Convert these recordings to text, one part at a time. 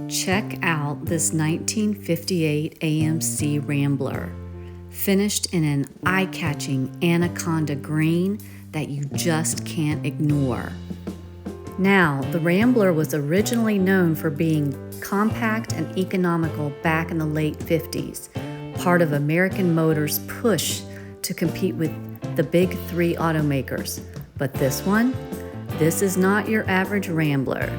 Check out this 1958 AMC Rambler, finished in an eye-catching anaconda green that you just can't ignore. Now, the Rambler was originally known for being compact and economical back in the late 50s, part of American Motors' push to compete with the big three automakers. But this is not your average Rambler.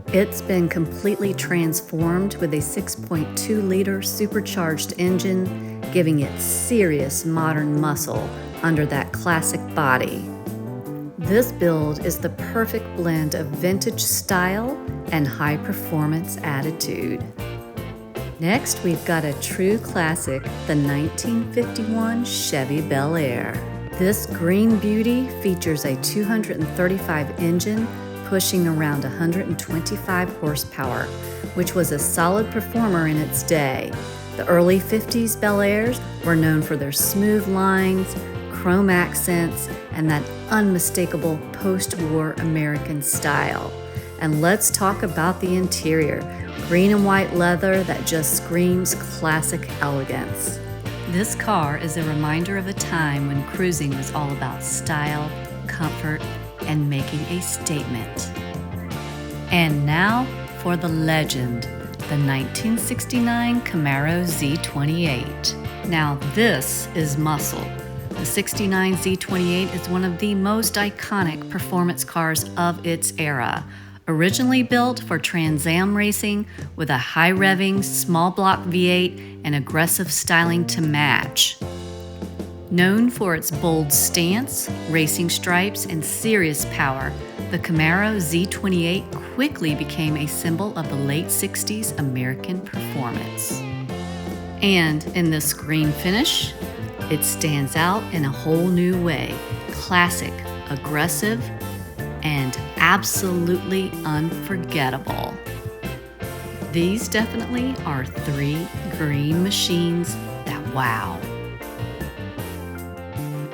It's been completely transformed with a 6.2-liter supercharged engine, giving it serious modern muscle under that classic body. This build is the perfect blend of vintage style and high-performance attitude. Next, we've got a true classic, the 1951 Chevy Bel Air. This green beauty features a 235 engine pushing around 125 horsepower, which was a solid performer in its day. The early 50s Bel Airs were known for their smooth lines, chrome accents, and that unmistakable post-war American style. And let's talk about the interior. Green and white leather that just screams classic elegance. This car is a reminder of a time when cruising was all about style, comfort, and making a statement. And now for the legend, the 1969 Camaro Z28. Now this is muscle. The 69 Z28 is one of the most iconic performance cars of its era. Originally built for Trans Am racing with a high-revving, small-block V8 and aggressive styling to match. Known for its bold stance, racing stripes, and serious power, the Camaro Z28 quickly became a symbol of the late 60s American performance. And in this green finish, it stands out in a whole new way. Classic, aggressive, and absolutely unforgettable. These definitely are three green machines that wow.